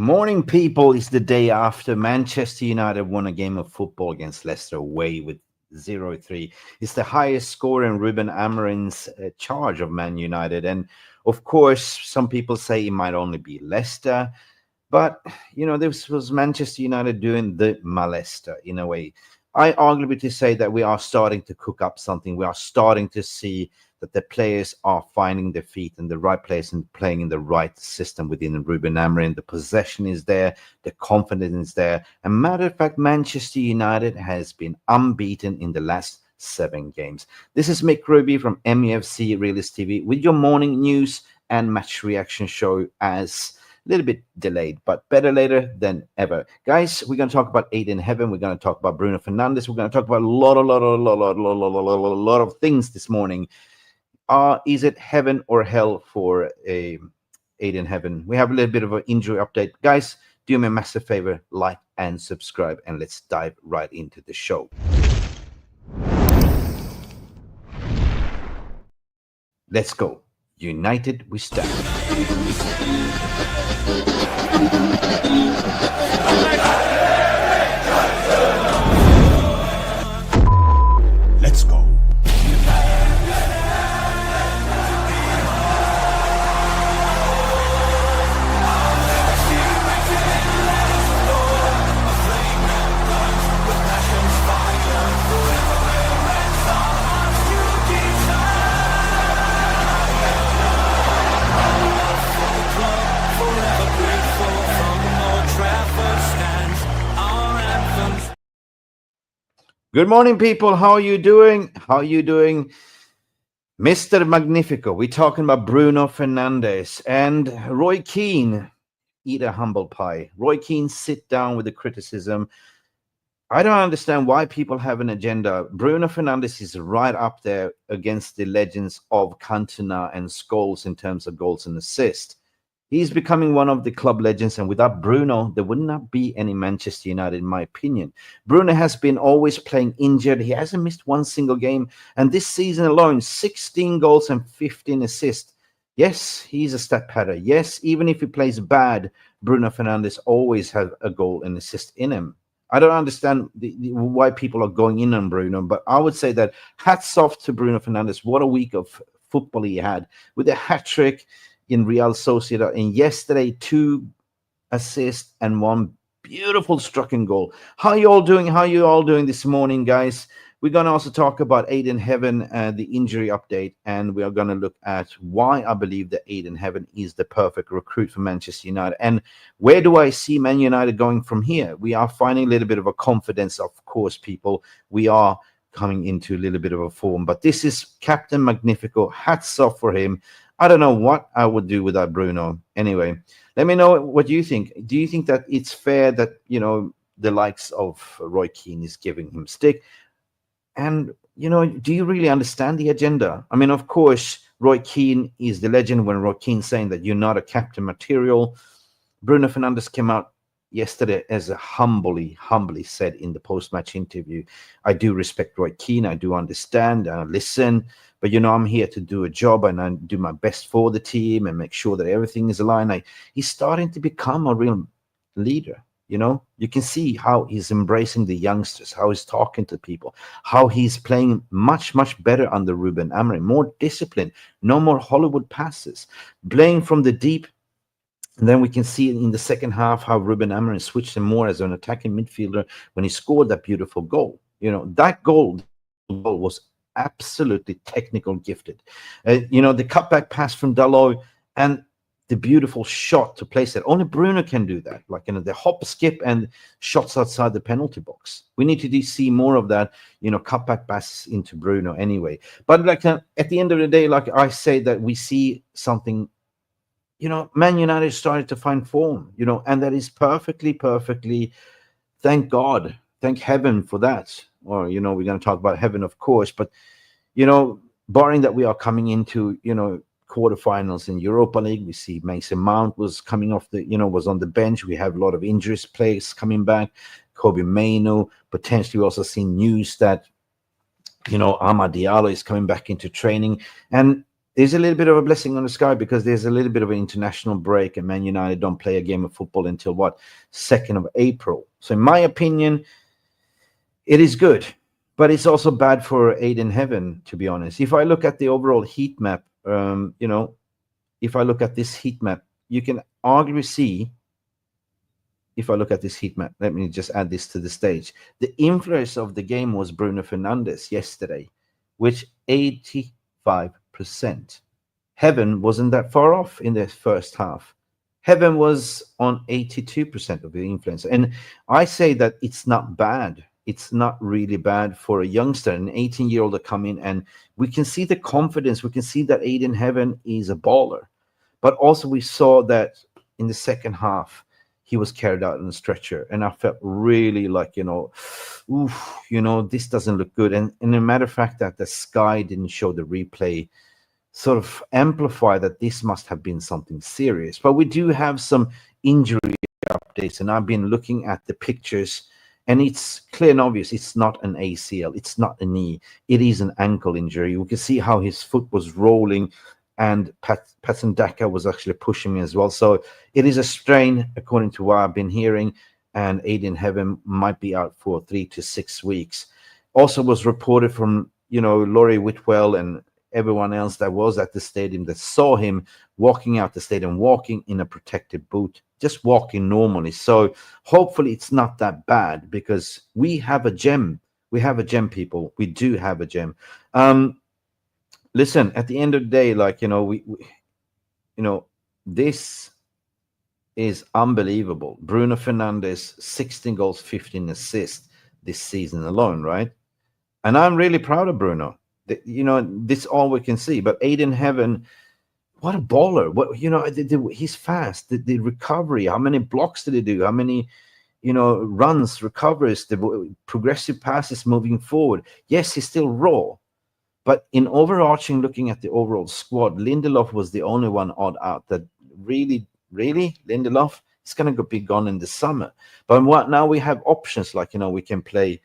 Morning, people. It's the day after Manchester United won a game of football against Leicester away with 0-3. It's the highest score in Ruben Amorim's charge of Man United. And of course, some people say it might only be Leicester. But, this was Manchester United doing the molester in a way. I arguably say that we are starting to cook up something. We are starting to see that the players are finding their feet in the right place and playing in the right system within Ruben Amorim. The possession is there, the confidence is there. And matter of fact, Manchester United has been unbeaten in the last 7 games. This is Mick Ruby from Mufc RealistTV with your morning news and match reaction show, as a little bit delayed, but better later than ever. Guys, we're going to talk about Ayden Heaven. We're going to talk about Bruno Fernandes. We're going to talk about a lot of things this morning. Is it heaven or hell for Ayden Heaven? We have a little bit of an injury update. Guys, do me a massive favor, like and subscribe, and let's dive right into the show. Let's go. United we stand. Let's go. Good morning, people. How are you doing? How are you doing? Mr. Magnifico. We're talking about Bruno Fernandes and Roy Keane. Eat a humble pie. Roy Keane, sit down with the criticism. I don't understand why people have an agenda. Bruno Fernandes is right up there against the legends of Cantona and Scholes in terms of goals and assists. He's becoming one of the club legends, and without Bruno, there would not be any Manchester United, in my opinion. Bruno has been always playing injured. He hasn't missed one single game, and this season alone, 16 goals and 15 assists. Yes, he's a stat padder. Yes, even if he plays bad, Bruno Fernandes always has a goal and assist in him. I don't understand why people are going in on Bruno, but I would say that hats off to Bruno Fernandes. What a week of football he had with a hat-trick in Real Sociedad, and yesterday 2 assists and 1 beautiful striking goal. How you all doing? How you all doing this morning, guys? We're going to also talk about Ayden Heaven, the injury update, and we are going to look at why I believe that Ayden Heaven is the perfect recruit for Manchester United, and where do I see Man United going from here? We are finding a little bit of a confidence, of course, people. We are coming into a little bit of a form, but this is Captain Magnifico. Hats off for him. I don't know what I would do without Bruno. Anyway, let me know what you think. Do you think that it's fair that, the likes of Roy Keane is giving him stick? And, do you really understand the agenda? I mean, of course, Roy Keane is the legend when Roy Keane saying that you're not a captain material. Bruno Fernandes came out yesterday as a humbly said in the post-match interview, I do respect Roy Keane. I do understand. I listen. But, I'm here to do a job, and I do my best for the team and make sure that everything is aligned. He's starting to become a real leader. You can see how he's embracing the youngsters, how he's talking to people, how he's playing much, much better under Ruben Amorim, more disciplined, no more Hollywood passes, playing from the deep. And then we can see in the second half how Ruben Amorim switched him more as an attacking midfielder when he scored that beautiful goal. That goal was absolutely technical gifted. The cutback pass from Diallo and the beautiful shot to place it. Only Bruno can do that. The hop, skip, and shots outside the penalty box. We need to see more of that, cutback passes into Bruno anyway. But at the end of the day, like I say, that we see something, Man United started to find form, and that is perfectly, thank God, thank heaven for that. Or, we're going to talk about heaven, of course, but, barring that we are coming into, quarterfinals in Europa League, we see Mason Mount was coming off was on the bench. We have a lot of injuries players coming back. Kobe Mainoo, potentially we also seen news that, Amass Debut is coming back into training. And there's a little bit of a blessing on the sky because there's a little bit of an international break, and Man United don't play a game of football until what, 2nd of April. So in my opinion, it is good, but it's also bad for Ayden Heaven, to be honest. If I look at the overall heat map, if I look at this heat map, you can arguably see, if I look at this heat map, let me just add this to the stage. The influence of the game was Bruno Fernandes yesterday, which 85%. Heaven wasn't that far off in the first half. Heaven was on 82% of the influence. And I say that it's not bad. It's not really bad for a youngster, an 18-year-old to come in, and we can see the confidence. We can see that Ayden Heaven is a baller. But also we saw that in the second half, he was carried out on a stretcher. And I felt really like, this doesn't look good. And a matter of fact that the Sky didn't show the replay sort of amplify that this must have been something serious. But we do have some injury updates, and I've been looking at the pictures, and it's clear and obvious it's not an ACL, it's not a knee, it is an ankle injury. We can see how his foot was rolling, and Patson Daka was actually pushing me as well. So it is a strain, according to what I've been hearing, and Ayden Heaven might be out for 3 to 6 weeks. Also was reported from, Laurie Whitwell and everyone else that was at the stadium that saw him walking out the stadium, walking in a protective boot, just walking normally. So hopefully it's not that bad, because we have a gem. We have a gem, people. We do have a gem. Listen, at the end of the day, this is unbelievable. Bruno Fernandes, 16 goals, 15 assists this season alone, right? And I'm really proud of Bruno. This all we can see. But Ayden Heaven, what a baller! He's fast. The recovery. How many blocks did he do? How many, runs, recoveries, the progressive passes moving forward? Yes, he's still raw, but in overarching, looking at the overall squad, Lindelof was the only one odd out. That really, Lindelof is going to be gone in the summer. But now we have options like we can play.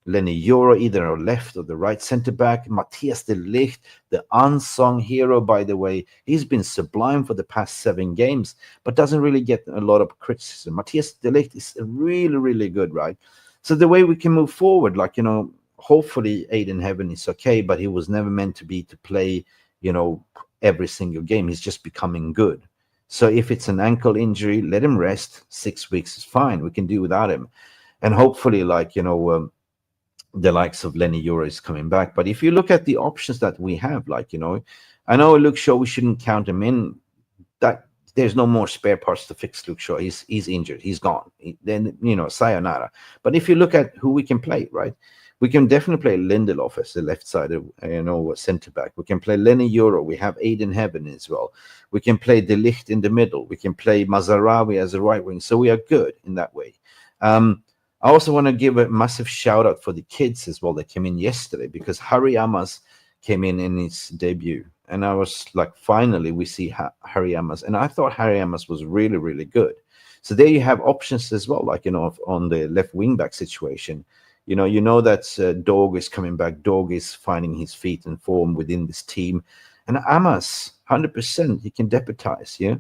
Leny, Yoro, either on left or the right center back. Matthijs de Ligt, the unsung hero, by the way, he's been sublime for the past 7 games, but doesn't really get a lot of criticism. Matthijs de Ligt is really, really good, right? So the way we can move forward, hopefully Ayden Heaven is okay, but he was never meant to play, every single game. He's just becoming good. So if it's an ankle injury, let him rest. 6 weeks is fine. We can do without him. And hopefully, the likes of Leny, Yoro is coming back. But if you look at the options that we have, I know Luke Shaw, we shouldn't count him in. That there's no more spare parts to fix Luke Shaw. He's injured. He's gone. Then, sayonara. But if you look at who we can play, right? We can definitely play Lindelof as the left side, center back. We can play Leny, Yoro. We have Ayden Heaven as well. We can play De Ligt in the middle. We can play Mazarawi as a right wing. So we are good in that way. I also want to give a massive shout out for the kids as well that came in yesterday, because Harry Amass came in his debut. And I was like, finally, we see Harry Amass. And I thought Harry Amass was really, really good. So there you have options as well, on the left wing back situation. That Dog is coming back. Dog is finding his feet and form within this team. And Amass, 100%, he can deputize, yeah?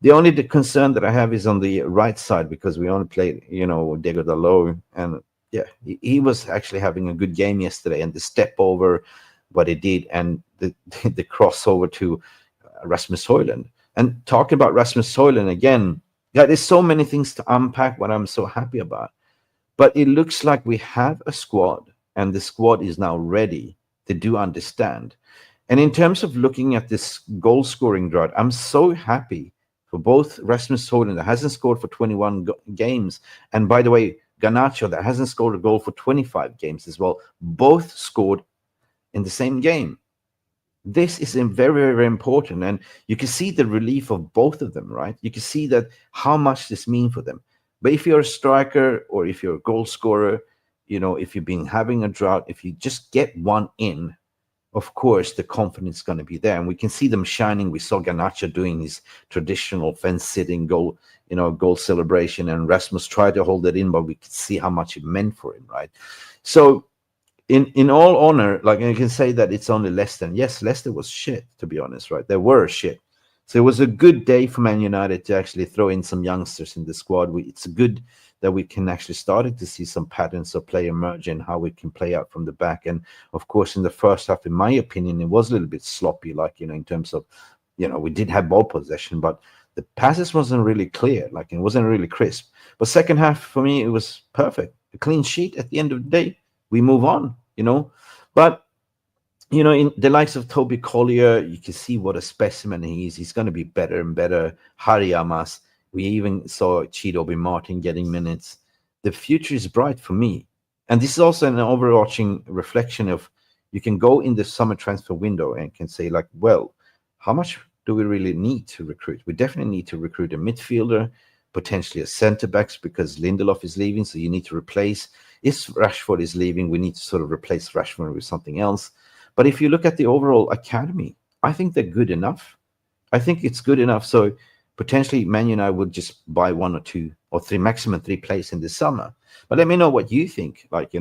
The only concern that I have is on the right side, because we only played, Diego Diallo, and he was actually having a good game yesterday. And the step over, what he did, and the crossover to Rasmus Højlund. And talking about Rasmus Højlund again, there's so many things to unpack. What I'm so happy about, but it looks like we have a squad, and the squad is now ready. They do understand. And in terms of looking at this goal scoring drought, I'm so happy for both Rasmus Højlund, that hasn't scored for 21 games, and by the way, Garnacho, that hasn't scored a goal for 25 games as well. Both scored in the same game. This is very, very important, and you can see the relief of both of them, right? You can see that how much this means for them. But if you're a striker or if you're a goal scorer, if you've been having a drought, if you just get one in, of course, the confidence is going to be there. And we can see them shining. We saw Garnacho doing his traditional fence-sitting goal, goal celebration. And Rasmus tried to hold it in, but we could see how much it meant for him, right? So in all honor, like you can say that it's only Leicester. Yes, Leicester was shit, to be honest, right? They were shit. So it was a good day for Man United to actually throw in some youngsters in the squad. It's good that we can actually starting to see some patterns of play emerge and how we can play out from the back. And of course, in the first half, in my opinion, it was a little bit sloppy, like, in terms of, we did have ball possession, but the passes wasn't really clear, like it wasn't really crisp. But second half, for me, it was perfect. A clean sheet at the end of the day. We move on, But in the likes of Toby Collier, you can see what a specimen he is. He's going to be better and better. Harry Amass. We even saw Chidobe Martin getting minutes. The future is bright for me. And this is also an overarching reflection of, you can go in the summer transfer window and can say, like, well, how much do we really need to recruit? We definitely need to recruit a midfielder, potentially a centre-backs, because Lindelof is leaving, so you need to replace. If Rashford is leaving, we need to sort of replace Rashford with something else. But if you look at the overall academy, I think they're good enough. I think it's good enough. So potentially Man United would just buy 1 or 2 or 3, maximum 3 players in the summer. But let me know what you think. Like,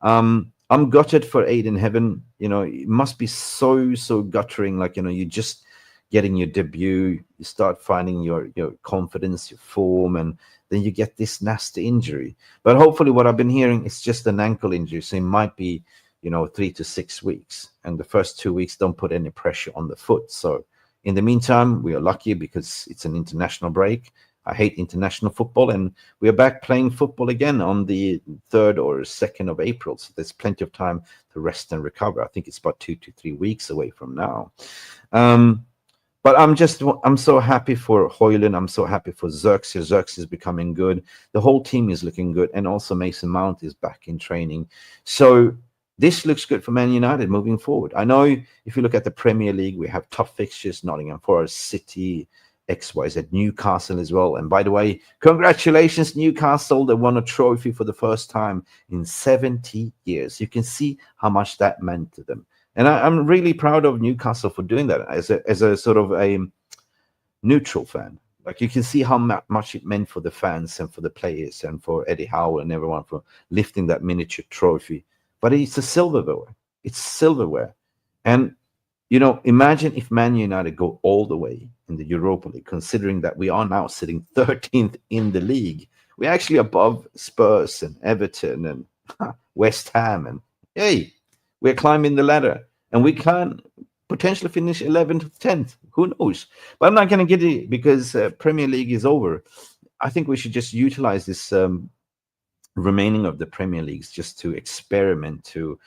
I'm gutted for Ayden Heaven. It must be so guttering. Like, you just getting your debut, you start finding your confidence, your form, and then you get this nasty injury. But hopefully what I've been hearing is just an ankle injury. So it might be 3 to 6 weeks, and the first 2 weeks don't put any pressure on the foot. So in the meantime, we are lucky because it's an international break. I hate international football, and we are back playing football again on the 3rd or 2nd of April. So there's plenty of time to rest and recover. I think it's about 2 to 3 weeks away from now. But I'm so happy for Højlund. I'm so happy for Xerxes. Xerxes is becoming good. The whole team is looking good, and also Mason Mount is back in training. So this looks good for Man United moving forward. I know if you look at the Premier League, we have tough fixtures: Nottingham Forest, City, XYZ, Newcastle as well. And by the way, congratulations, Newcastle. They won a trophy for the first time in 70 years. You can see how much that meant to them. And I'm really proud of Newcastle for doing that as a sort of a neutral fan. Like, you can see how much it meant for the fans and for the players and for Eddie Howe and everyone for lifting that miniature trophy. But it's a silverware. It's silverware. And, imagine if Man United go all the way in the Europa League, considering that we are now sitting 13th in the league. We're actually above Spurs and Everton and West Ham. And, hey, we're climbing the ladder. And we can potentially finish 11th, 10th. Who knows? But I'm not going to get it because Premier League is over. I think we should just utilize this remaining of the Premier Leagues just to experiment, to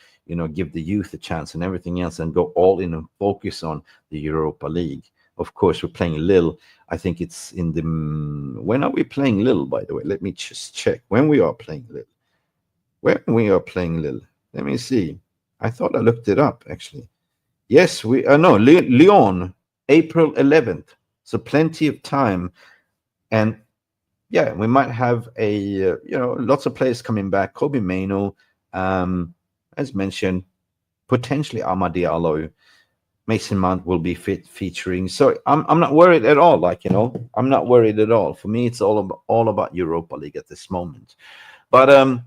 give the youth a chance and everything else, and go all in and focus on the Europa League. Of course, we're playing Lille. I think it's in the when are we playing Lille, by the way? Let me just check when we are playing Lille. Let me see. I thought I looked it up, actually. Yes, we no, Lyon, April 11th. So plenty of time. And yeah, we might have lots of players coming back. Kobe Mainoo, as mentioned, potentially Amass Debut. Mason Mount will be featuring. So I'm not worried at all. I'm not worried at all. For me, it's all about Europa League at this moment. But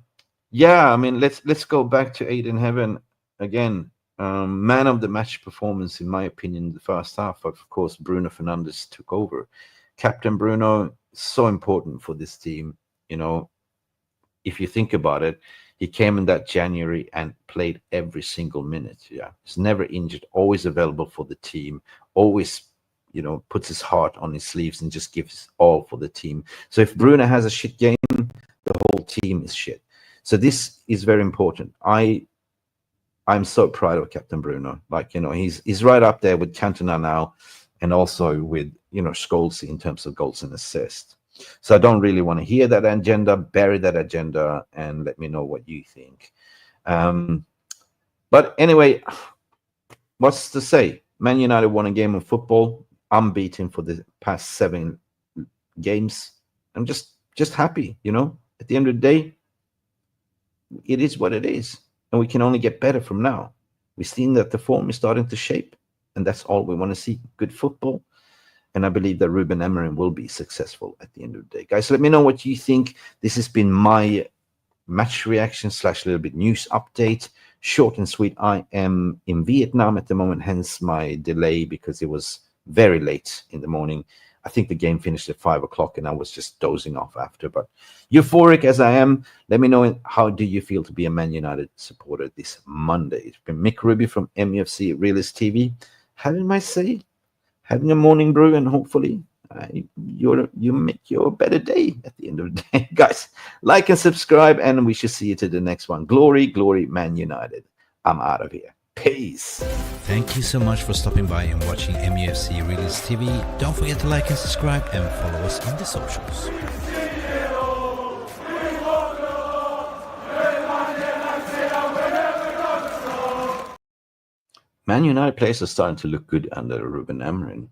yeah, I mean, let's go back to Ayden Heaven again. Man of the match performance, in my opinion, in the first half. Of course, Bruno Fernandes took over. Captain Bruno, so important for this team. If you think about it, he came in that January and played every single minute. Yeah, he's never injured, always available for the team, always, puts his heart on his sleeves and just gives all for the team. So if Bruno has a shit game, the whole team is shit. So this is very important. I'm so proud of Captain Bruno. He's right up there with Cantona now, and also with Scholes in terms of goals and assists. So I don't really want to hear that agenda, bury that agenda, and let me know what you think. But anyway, what's to say? Man United won a game of football, unbeaten for the past 7 games. I'm just happy, At the end of the day, it is what it is, and we can only get better from now. We've seen that the form is starting to shape, and that's all we want to see. Good football. And I believe that Ruben Amorim will be successful at the end of the day. Guys, let me know what you think. This has been my match reaction / little bit news update. short and sweet. I am in Vietnam at the moment, hence my delay, because it was very late in the morning. I think the game finished at 5 o'clock and I was just dozing off after. But euphoric as I am, let me know, how do you feel to be a Man United supporter this Monday? It's been Mick Ruby from MUFC RealistTV, having my say, having a morning brew, and hopefully you make your better day at the end of the day. Guys, like and subscribe, and we should see you to the next one. Glory, glory, Man United. I'm out of here. Peace. Thank you so much for stopping by and watching MUFC Realist TV. Don't forget to like and subscribe and follow us on the socials. Man United players are starting to look good under Ruben Amorim.